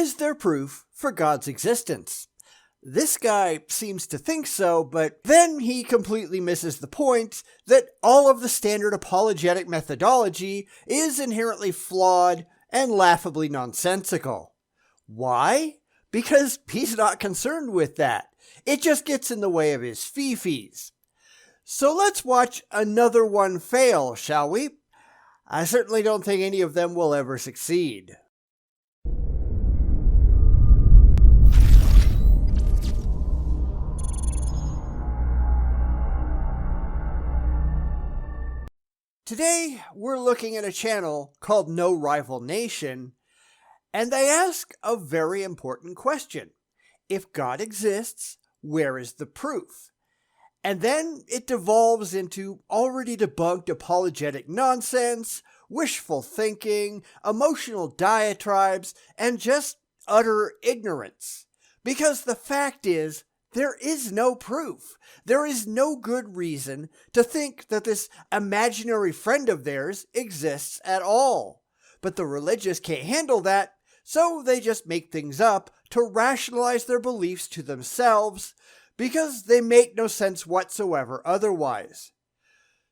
Is there proof for God's existence? This guy seems to think so, but then he completely misses the point that all of the standard apologetic methodology is inherently flawed and laughably nonsensical. Why? Because he's not concerned with that. It just gets in the way of his fee-fees. So let's watch another one fail, shall we? I certainly don't think any of them will ever succeed. Today, we're looking at a channel called No Rival Nation, and they ask a very important question. If God exists, where is the proof? And then it devolves into already debunked apologetic nonsense, wishful thinking, emotional diatribes, and just utter ignorance. Because the fact is, there is no proof. There is no good reason to think that this imaginary friend of theirs exists at all. But the religious can't handle that, so they just make things up to rationalize their beliefs to themselves, because they make no sense whatsoever otherwise.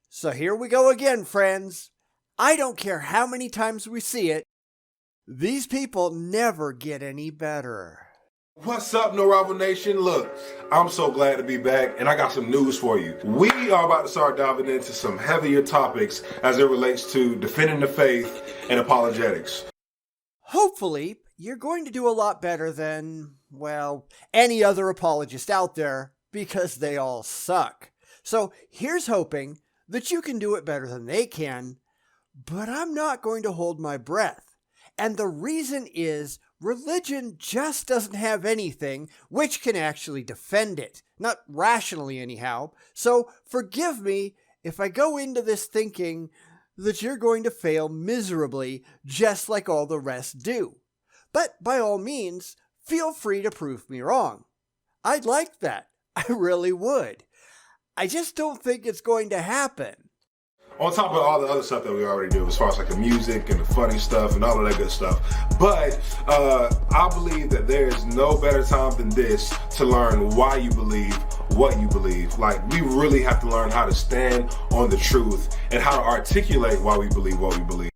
So here we go again, friends. I don't care how many times we see it, these people never get any better. What's up, No Rival Nation? Look, I'm so glad to be back, and I got some news for you. We are about to start diving into some heavier topics as it relates to defending the faith and apologetics. Hopefully, you're going to do a lot better than, well, any other apologist out there, because they all suck. So here's hoping that you can do it better than they can, but I'm not going to hold my breath. And the reason is, religion just doesn't have anything which can actually defend it. Not rationally anyhow. So forgive me if I go into this thinking that you're going to fail miserably just like all the rest do. But by all means, feel free to prove me wrong. I'd like that. I really would. I just don't think it's going to happen. On top of all the other stuff that we already do, as far as like the music and the funny stuff and all of that good stuff. But I believe that there is no better time than this to learn why you believe what you believe. Like, we really have to learn how to stand on the truth and how to articulate why we believe what we believe.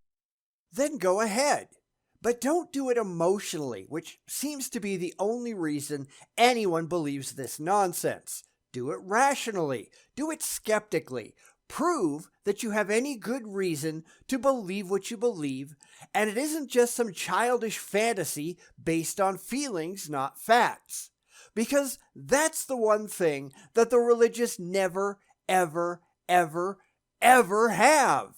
Then go ahead. But don't do it emotionally, which seems to be the only reason anyone believes this nonsense. Do it rationally. Do it skeptically. Prove that you have any good reason to believe what you believe, and it isn't just some childish fantasy based on feelings, not facts. Because that's the one thing that the religious never, ever, ever, ever have.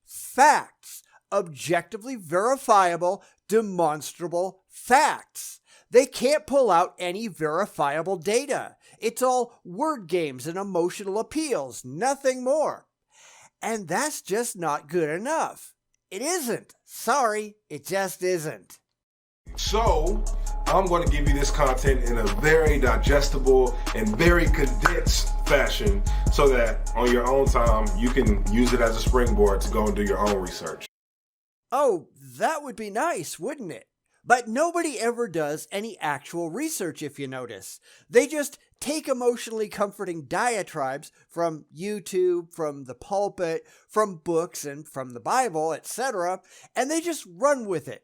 Facts. Objectively verifiable, demonstrable facts. They can't pull out any verifiable data. It's all word games and emotional appeals, nothing more. And that's just not good enough. It isn't. Sorry, it just isn't. So, I'm going to give you this content in a very digestible and very condensed fashion so that on your own time, you can use it as a springboard to go and do your own research. Oh, that would be nice, wouldn't it? But nobody ever does any actual research, if you notice. They just take emotionally comforting diatribes from YouTube, from the pulpit, from books, and from the Bible, etc., and they just run with it.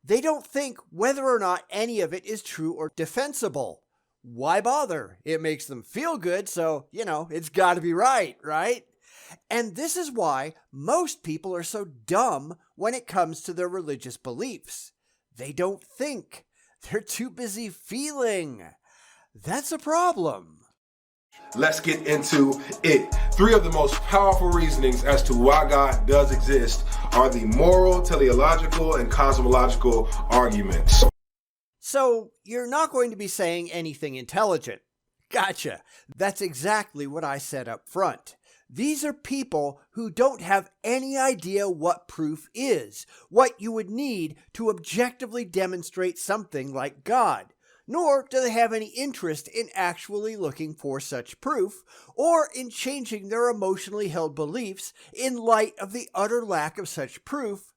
They don't think whether or not any of it is true or defensible. Why bother? It makes them feel good, so, it's got to be right? And this is why most people are so dumb when it comes to their religious beliefs. They don't think. They're too busy feeling. That's a problem. Let's get into it. 3 of the most powerful reasonings as to why God does exist are the moral, teleological, and cosmological arguments. So, you're not going to be saying anything intelligent. Gotcha. That's exactly what I said up front. These are people who don't have any idea what proof is, what you would need to objectively demonstrate something like God, nor do they have any interest in actually looking for such proof, or in changing their emotionally held beliefs in light of the utter lack of such proof,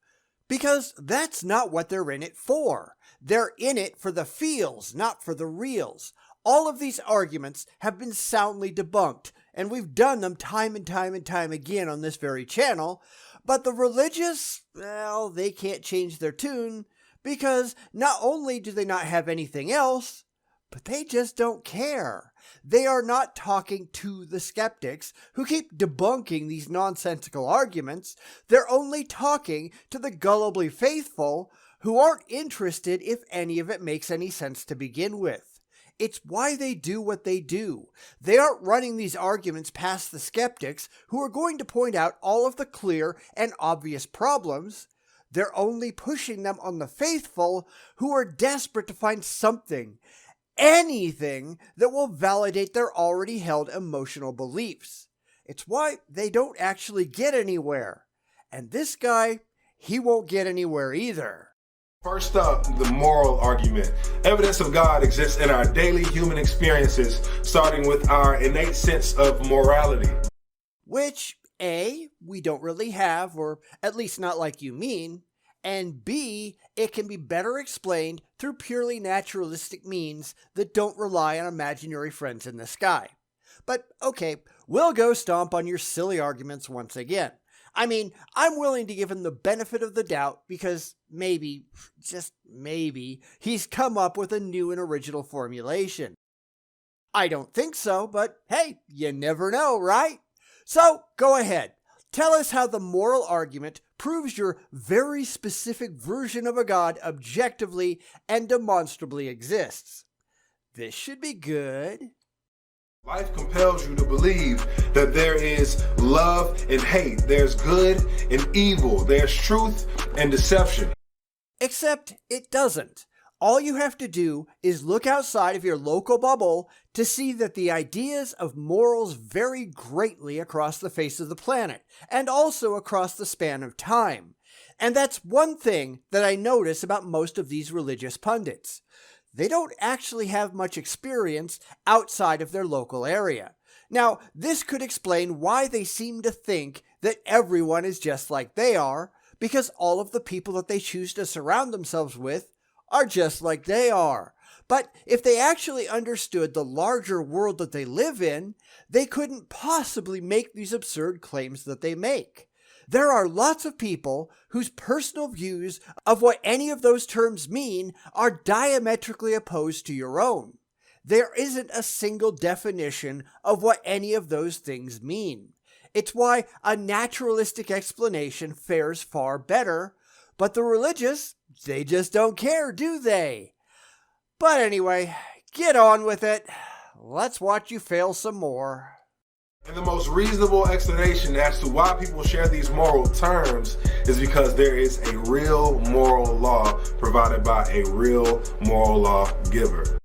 Because that's not what they're in it for. They're in it for the feels, not for the reals. All of these arguments have been soundly debunked, and we've done them time and time and time again on this very channel. But the religious, well, they can't change their tune, because not only do they not have anything else, but they just don't care. They are not talking to the skeptics who keep debunking these nonsensical arguments. They're only talking to the gullibly faithful who aren't interested if any of it makes any sense to begin with. It's why they do what they do. They aren't running these arguments past the skeptics who are going to point out all of the clear and obvious problems. They're only pushing them on the faithful who are desperate to find something, anything that will validate their already held emotional beliefs. It's why they don't actually get anywhere. And this guy, he won't get anywhere either. First up, the moral argument. Evidence of God exists in our daily human experiences, starting with our innate sense of morality. Which, A, we don't really have, or at least not like you mean, and B, it can be better explained through purely naturalistic means that don't rely on imaginary friends in the sky. But okay, we'll go stomp on your silly arguments once again. I mean, I'm willing to give him the benefit of the doubt because maybe, just maybe, he's come up with a new and original formulation. I don't think so, but hey, you never know, right? So, go ahead. Tell us how the moral argument proves your very specific version of a God objectively and demonstrably exists. This should be good. Life compels you to believe that there is love and hate, there's good and evil, there's truth and deception. Except it doesn't. All you have to do is look outside of your local bubble to see that the ideas of morals vary greatly across the face of the planet, and also across the span of time. And that's one thing that I notice about most of these religious pundits. They don't actually have much experience outside of their local area. Now, this could explain why they seem to think that everyone is just like they are, because all of the people that they choose to surround themselves with are just like they are. But if they actually understood the larger world that they live in, they couldn't possibly make these absurd claims that they make. There are lots of people whose personal views of what any of those terms mean are diametrically opposed to your own. There isn't a single definition of what any of those things mean. It's why a naturalistic explanation fares far better, but the religious, they just don't care, do they? But anyway, get on with it. Let's watch you fail some more. And the most reasonable explanation as to why people share these moral terms is because there is a real moral law provided by a real moral law giver.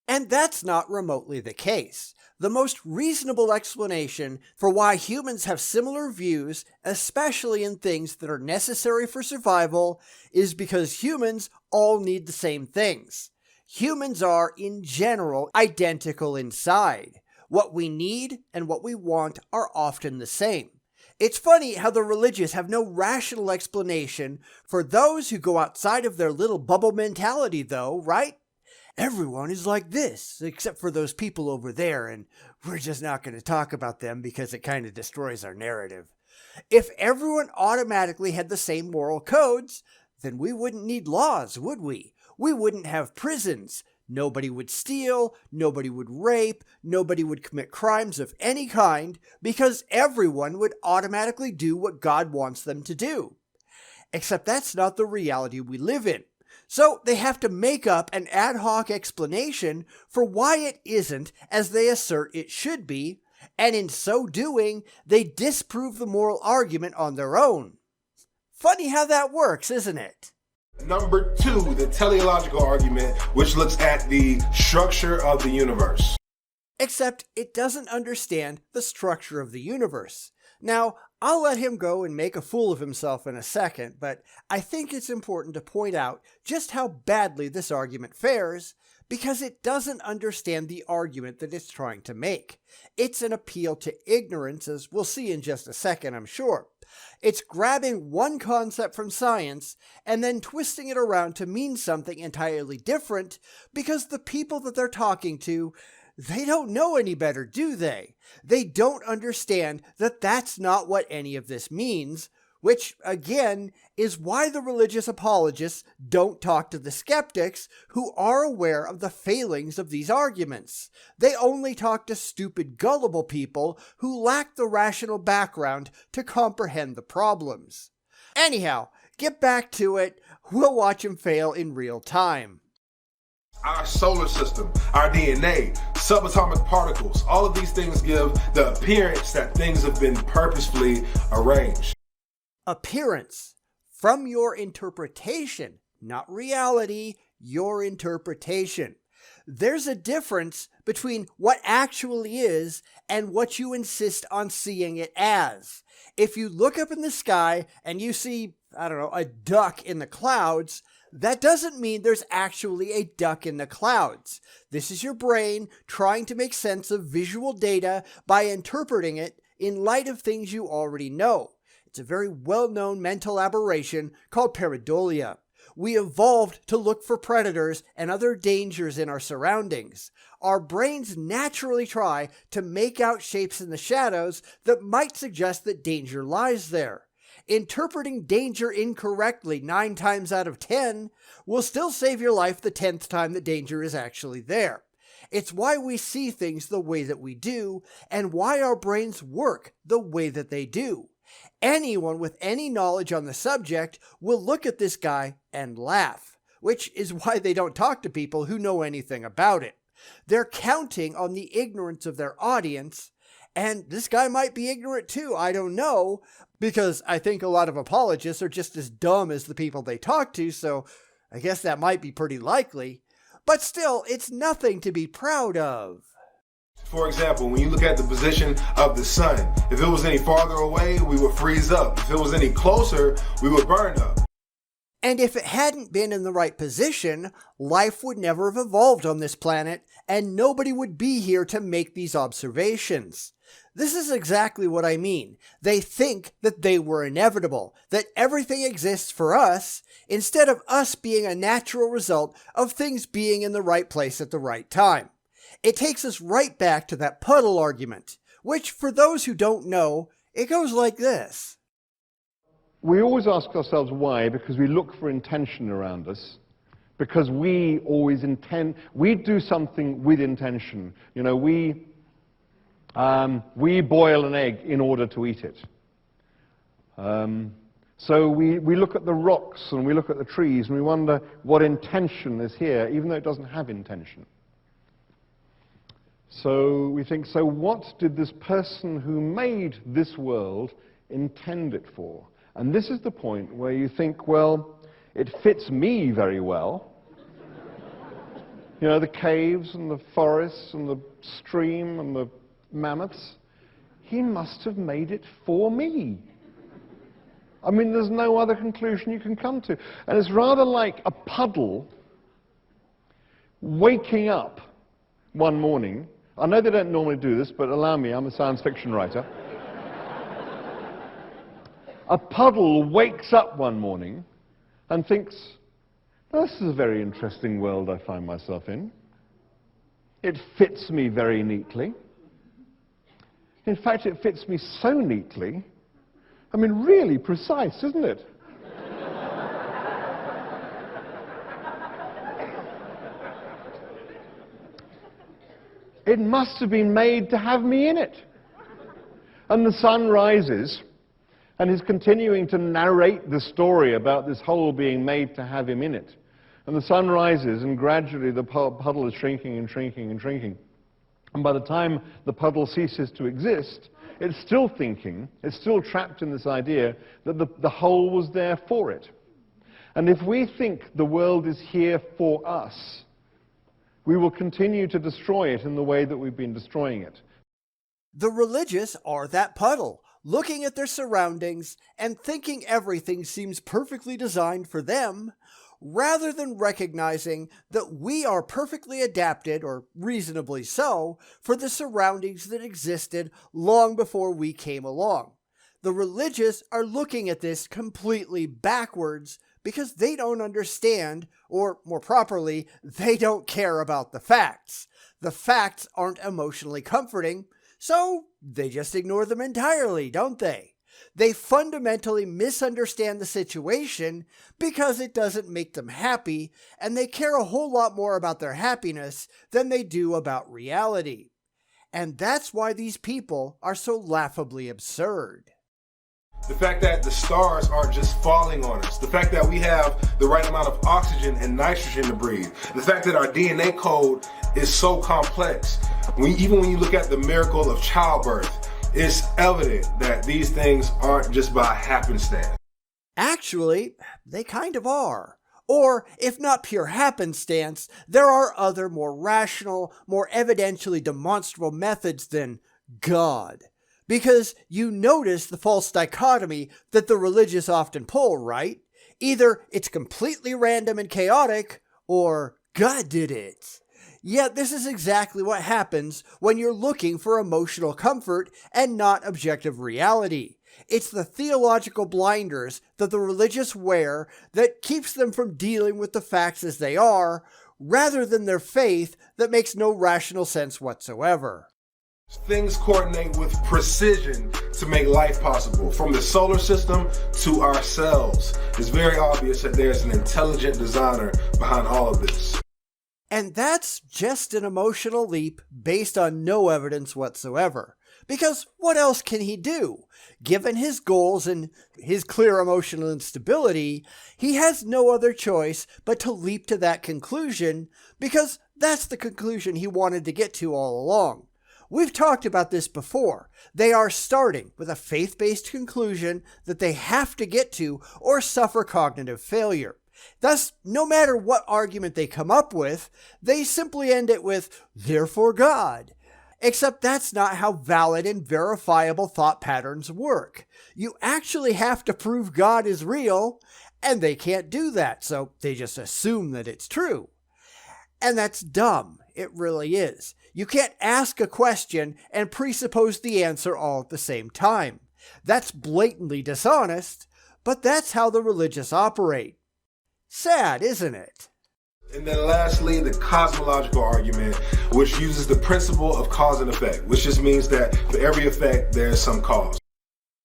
And that's not remotely the case. The most reasonable explanation for why humans have similar views, especially in things that are necessary for survival, is because humans all need the same things. Humans are, in general, identical inside. What we need and what we want are often the same. It's funny how the religious have no rational explanation for those who go outside of their little bubble mentality, though, right? Everyone is like this, except for those people over there, and we're just not going to talk about them because it kind of destroys our narrative. If everyone automatically had the same moral codes, then we wouldn't need laws, would we? We wouldn't have prisons. Nobody would steal, nobody would rape, nobody would commit crimes of any kind, because everyone would automatically do what God wants them to do. Except that's not the reality we live in. So they have to make up an ad hoc explanation for why it isn't as they assert it should be, and in so doing, they disprove the moral argument on their own. Funny how that works, isn't it? Number 2, the teleological argument, which looks at the structure of the universe. Except it doesn't understand the structure of the universe. Now, I'll let him go and make a fool of himself in a second, but I think it's important to point out just how badly this argument fares, because it doesn't understand the argument that it's trying to make. It's an appeal to ignorance, as we'll see in just a second, I'm sure. It's grabbing one concept from science and then twisting it around to mean something entirely different because the people that they're talking to, they don't know any better, do they? They don't understand that that's not what any of this means, which, again, is why the religious apologists don't talk to the skeptics who are aware of the failings of these arguments. They only talk to stupid, gullible people who lack the rational background to comprehend the problems. Anyhow, get back to it. We'll watch them fail in real time. Our solar system, our DNA, subatomic particles, all of these things give the appearance that things have been purposefully arranged. Appearance. From your interpretation, not reality, your interpretation. There's a difference between what actually is and what you insist on seeing it as. If you look up in the sky and you see, a duck in the clouds, that doesn't mean there's actually a duck in the clouds. This is your brain trying to make sense of visual data by interpreting it in light of things you already know. It's a very well-known mental aberration called pareidolia. We evolved to look for predators and other dangers in our surroundings. Our brains naturally try to make out shapes in the shadows that might suggest that danger lies there. Interpreting danger incorrectly 9 times out of 10 will still save your life the 10th time the danger is actually there. It's why we see things the way that we do, and why our brains work the way that they do. Anyone with any knowledge on the subject will look at this guy and laugh, which is why they don't talk to people who know anything about it. They're counting on the ignorance of their audience, and this guy might be ignorant too, I don't know, because I think a lot of apologists are just as dumb as the people they talk to, so I guess that might be pretty likely. But still, it's nothing to be proud of. For example, when you look at the position of the sun, if it was any farther away, we would freeze up. If it was any closer, we would burn up. And if it hadn't been in the right position, life would never have evolved on this planet, and nobody would be here to make these observations. This is exactly what I mean. They think that they were inevitable, that everything exists for us, instead of us being a natural result of things being in the right place at the right time. It takes us right back to that puddle argument, which, for those who don't know, it goes like this. We always ask ourselves why, because we look for intention around us, because we always we do something with intention. We boil an egg in order to eat it. So we look at the rocks and we look at the trees and we wonder what intention is here, even though it doesn't have intention. So we think, so what did this person who made this world intend it for? And this is the point where you think, well, it fits me very well. The caves and the forests and the stream and the mammoths. He must have made it for me. I mean, there's no other conclusion you can come to. And it's rather like a puddle waking up one morning. I know they don't normally do this, but allow me, I'm a science fiction writer. A puddle wakes up one morning and thinks, this is a very interesting world I find myself in. It fits me very neatly. In fact, it fits me so neatly, I mean, really precise, isn't it? It must have been made to have me in it. And the sun rises, and he's continuing to narrate the story about this hole being made to have him in it. And the sun rises, and gradually the puddle is shrinking and shrinking and shrinking. And by the time the puddle ceases to exist, it's still thinking, it's still trapped in this idea that the hole was there for it. And if we think the world is here for us, we will continue to destroy it in the way that we've been destroying it. The religious are that puddle, looking at their surroundings and thinking everything seems perfectly designed for them, rather than recognizing that we are perfectly adapted, or reasonably so, for the surroundings that existed long before we came along. The religious are looking at this completely backwards because they don't understand, or more properly, they don't care about the facts. The facts aren't emotionally comforting, so they just ignore them entirely, don't they? They fundamentally misunderstand the situation because it doesn't make them happy, and they care a whole lot more about their happiness than they do about reality. And that's why these people are so laughably absurd. The fact that the stars aren't just falling on us. The fact that we have the right amount of oxygen and nitrogen to breathe. The fact that our DNA code is so complex. Even when you look at the miracle of childbirth, it's evident that these things aren't just by happenstance. Actually, they kind of are. Or, if not pure happenstance, there are other more rational, more evidentially demonstrable methods than God. Because you notice the false dichotomy that the religious often pull, right? Either it's completely random and chaotic, or God did it. Yet this is exactly what happens when you're looking for emotional comfort and not objective reality. It's the theological blinders that the religious wear that keeps them from dealing with the facts as they are, rather than their faith that makes no rational sense whatsoever. Things coordinate with precision to make life possible, from the solar system to ourselves. It's very obvious that there's an intelligent designer behind all of this. And that's just an emotional leap based on no evidence whatsoever. Because what else can he do? Given his goals and his clear emotional instability, he has no other choice but to leap to that conclusion, because that's the conclusion he wanted to get to all along. We've talked about this before. They are starting with a faith-based conclusion that they have to get to or suffer cognitive failure. Thus, no matter what argument they come up with, they simply end it with, "Therefore God." Except that's not how valid and verifiable thought patterns work. You actually have to prove God is real, and they can't do that, so they just assume that it's true. And that's dumb. It really is. You can't ask a question and presuppose the answer all at the same time. That's blatantly dishonest, but that's how the religious operate. Sad, isn't it? And then lastly, the cosmological argument, which uses the principle of cause and effect, which just means that for every effect, there is some cause.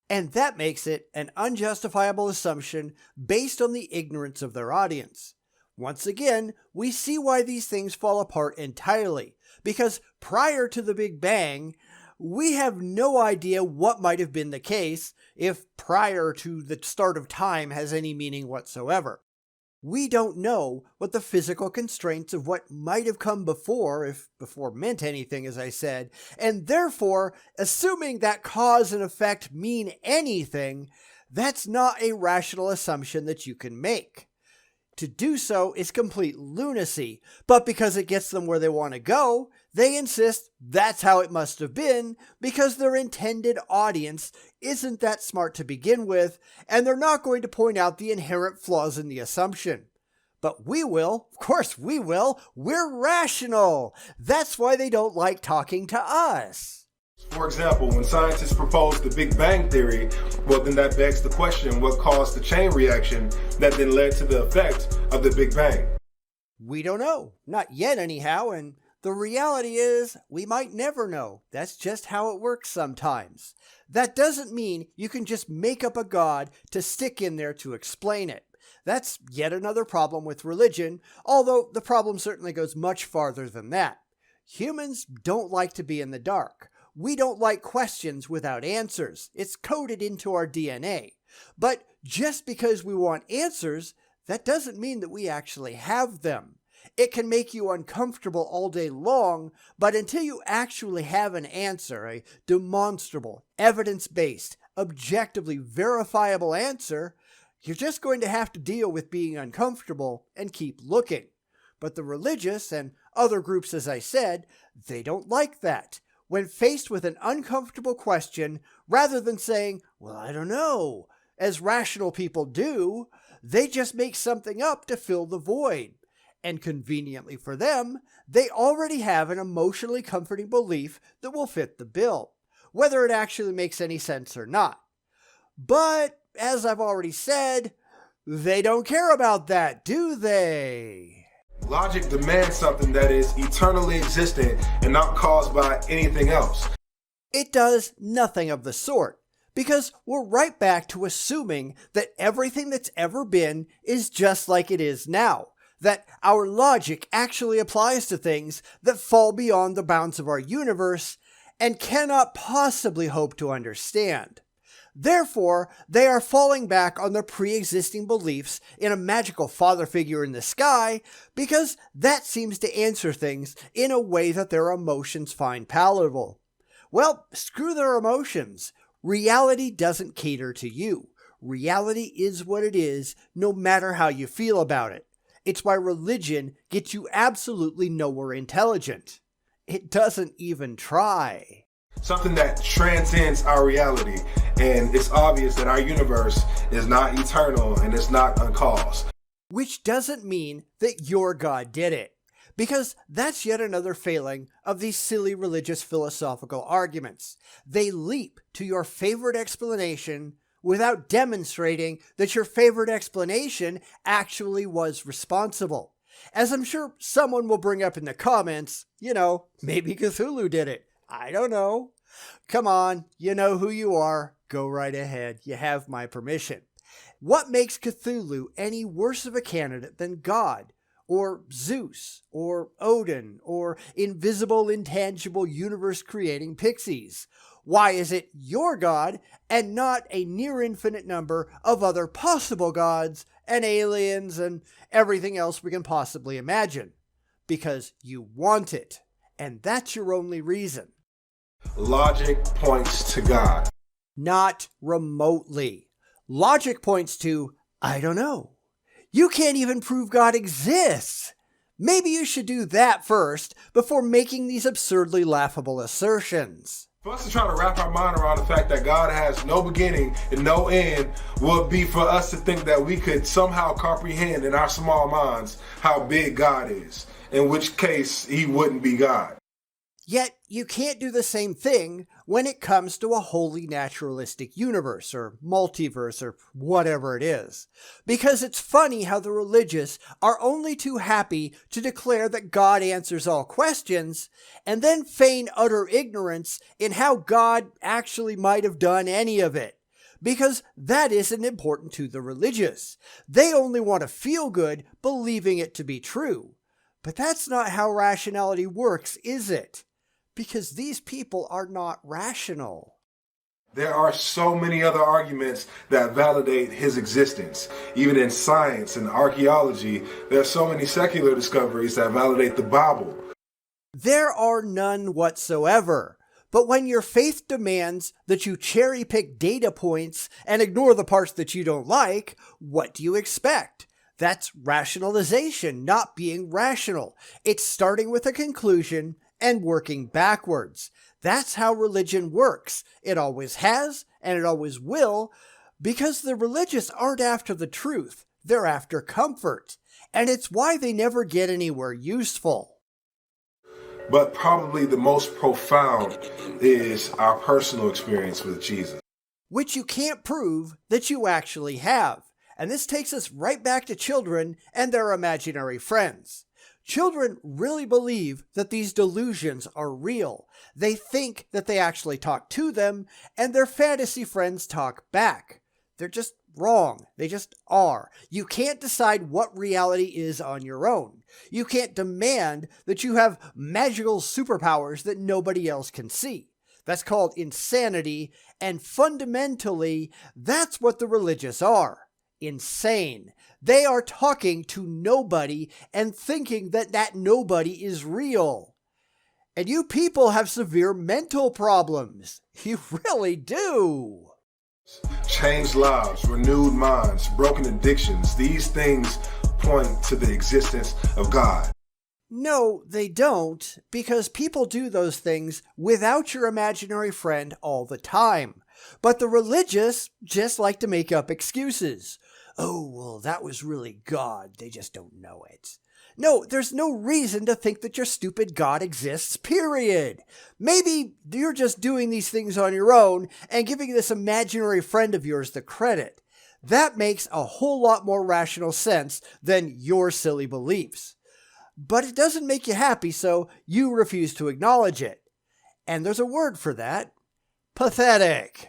And that makes it an unjustifiable assumption based on the ignorance of their audience. Once again, we see why these things fall apart entirely, because prior to the Big Bang, we have no idea what might have been the case, if prior to the start of time has any meaning whatsoever. We don't know what the physical constraints of what might have come before, if before meant anything, as I said, and therefore, assuming that cause and effect mean anything, that's not a rational assumption that you can make. To do so is complete lunacy, but because it gets them where they want to go, they insist that's how it must have been, because their intended audience isn't that smart to begin with, and they're not going to point out the inherent flaws in the assumption. But we will. Of course we will. We're rational. That's why they don't like talking to us. For example, when scientists proposed the Big Bang Theory, well, then that begs the question, what caused the chain reaction that then led to the effect of the Big Bang? We don't know. Not yet anyhow, and the reality is we might never know. That's just how it works sometimes. That doesn't mean you can just make up a god to stick in there to explain it. That's yet another problem with religion, although the problem certainly goes much farther than that. Humans don't like to be in the dark. We don't like questions without answers. It's coded into our DNA. But just because we want answers, that doesn't mean that we actually have them. It can make you uncomfortable all day long, but until you actually have an answer, a demonstrable, evidence-based, objectively verifiable answer, you're just going to have to deal with being uncomfortable and keep looking. But the religious and other groups, as I said, they don't like that. When faced with an uncomfortable question, rather than saying, "Well, I don't know," as rational people do, They just make something up to fill the void. And conveniently for them, they already have an emotionally comforting belief that will fit the bill, whether it actually makes any sense or not. But, as I've already said, they don't care about that, do they? Logic demands something that is eternally existent and not caused by anything else. It does nothing of the sort, because we're right back to assuming that everything that's ever been is just like it is now, that our logic actually applies to things that fall beyond the bounds of our universe and cannot possibly hope to understand. Therefore, they are falling back on their pre-existing beliefs in a magical father figure in the sky because that seems to answer things in a way that their emotions find palatable. Well, screw their emotions. Reality doesn't cater to you. Reality is what it is, no matter how you feel about it. It's why religion gets you absolutely nowhere intelligent. It doesn't even try. Something that transcends our reality, and it's obvious that our universe is not eternal and it's not uncaused. Which doesn't mean that your God did it, because that's yet another failing of these silly religious philosophical arguments. They leap to your favorite explanation without demonstrating that your favorite explanation actually was responsible. As I'm sure someone will bring up in the comments, maybe Cthulhu did it. I don't know. Come on, you know who you are. Go right ahead. You have my permission. What makes Cthulhu any worse of a candidate than God, or Zeus, or Odin, or invisible, intangible, universe-creating pixies? Why is it your God and not a near-infinite number of other possible gods and aliens and everything else we can possibly imagine? Because you want it, and that's your only reason. Logic points to God. Not remotely. Logic points to, I don't know. You can't even prove God exists. Maybe you should do that first before making these absurdly laughable assertions. For us to try to wrap our mind around the fact that God has no beginning and no end would be for us to think that we could somehow comprehend in our small minds how big God is, in which case he wouldn't be God. Yet, you can't do the same thing when it comes to a wholly naturalistic universe, or multiverse, or whatever it is. Because it's funny how the religious are only too happy to declare that God answers all questions, and then feign utter ignorance in how God actually might have done any of it. Because that isn't important to the religious. They only want to feel good believing it to be true. But that's not how rationality works, is it? Because these people are not rational. There are so many other arguments that validate his existence. Even in science and archaeology, there are so many secular discoveries that validate the Bible. There are none whatsoever. But when your faith demands that you cherry-pick data points and ignore the parts that you don't like, what do you expect? That's rationalization, not being rational. It's starting with a conclusion and working backwards. That's how religion works. It always has, and it always will, because the religious aren't after the truth. They're after comfort. And it's why they never get anywhere useful. But probably the most profound is our personal experience with Jesus. Which you can't prove that you actually have. And this takes us right back to children and their imaginary friends. Children really believe that these delusions are real. They think that they actually talk to them, and their fantasy friends talk back. They're just wrong. They just are. You can't decide what reality is on your own. You can't demand that you have magical superpowers that nobody else can see. That's called insanity, and fundamentally, that's what the religious are. Insane. They are talking to nobody and thinking that that nobody is real. And you people have severe mental problems. You really do. Changed lives, renewed minds, broken addictions. These things point to the existence of God. No, they don't, because people do those things without your imaginary friend all the time. But the religious just like to make up excuses. "Oh, well, that was really God. They just don't know it." No, there's no reason to think that your stupid God exists, period. Maybe you're just doing these things on your own and giving this imaginary friend of yours the credit. That makes a whole lot more rational sense than your silly beliefs. But it doesn't make you happy, so you refuse to acknowledge it. And there's a word for that: pathetic.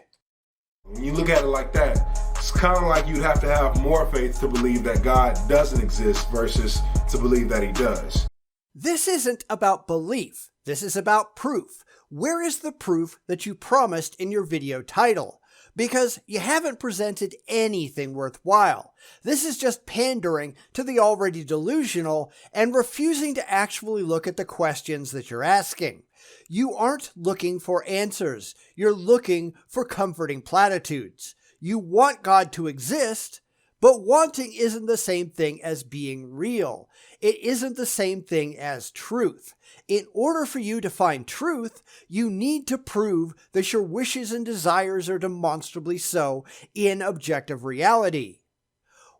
When you look at it like that, it's kind of like you'd have to have more faith to believe that God doesn't exist versus to believe that he does. This isn't about belief. This is about proof. Where is the proof that you promised in your video title? Because you haven't presented anything worthwhile. This is just pandering to the already delusional and refusing to actually look at the questions that you're asking. You aren't looking for answers. You're looking for comforting platitudes. You want God to exist, but wanting isn't the same thing as being real. It isn't the same thing as truth. In order for you to find truth, you need to prove that your wishes and desires are demonstrably so in objective reality.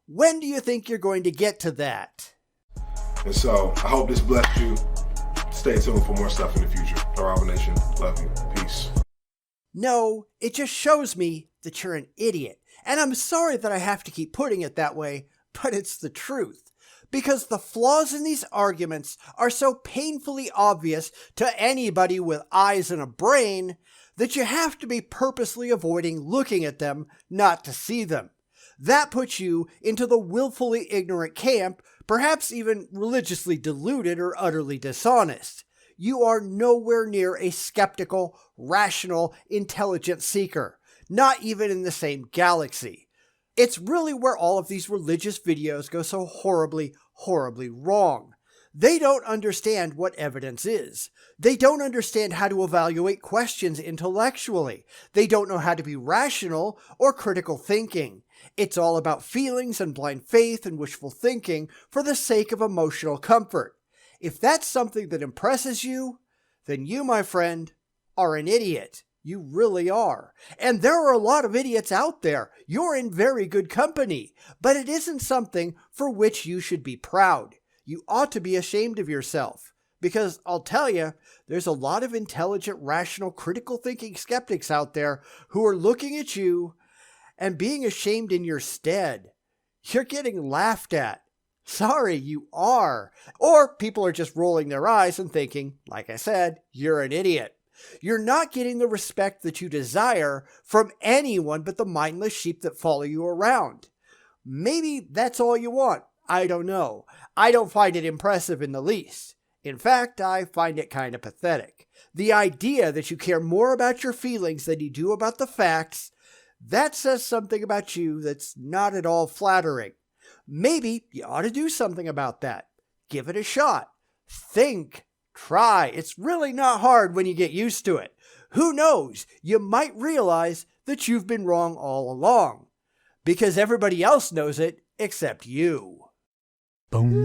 When do you think you're going to get to that? And so, I hope this blessed you. Stay tuned for more stuff in the future. Arrival Nation, love you. Peace. No, it just shows me that you're an idiot. And I'm sorry that I have to keep putting it that way, but it's the truth. Because the flaws in these arguments are so painfully obvious to anybody with eyes and a brain that you have to be purposely avoiding looking at them not to see them. That puts you into the willfully ignorant camp, perhaps even religiously deluded or utterly dishonest. You are nowhere near a skeptical, rational, intelligent seeker, not even in the same galaxy. It's really where all of these religious videos go so horribly, horribly wrong. They don't understand what evidence is. They don't understand how to evaluate questions intellectually. They don't know how to be rational or critical thinking. It's all about feelings and blind faith and wishful thinking for the sake of emotional comfort. If that's something that impresses you, then you, my friend, are an idiot. You really are. And there are a lot of idiots out there. You're in very good company. But it isn't something for which you should be proud. You ought to be ashamed of yourself. Because I'll tell you, there's a lot of intelligent, rational, critical thinking skeptics out there who are looking at you and being ashamed in your stead. You're getting laughed at. Sorry, you are. Or people are just rolling their eyes and thinking, like I said, you're an idiot. You're not getting the respect that you desire from anyone but the mindless sheep that follow you around. Maybe that's all you want. I don't know. I don't find it impressive in the least. In fact, I find it kind of pathetic. The idea that you care more about your feelings than you do about the facts, that says something about you that's not at all flattering. Maybe you ought to do something about that. Give it a shot. Think. Try. It's really not hard when you get used to it. Who knows? You might realize that you've been wrong all along. Because everybody else knows it except you. Bum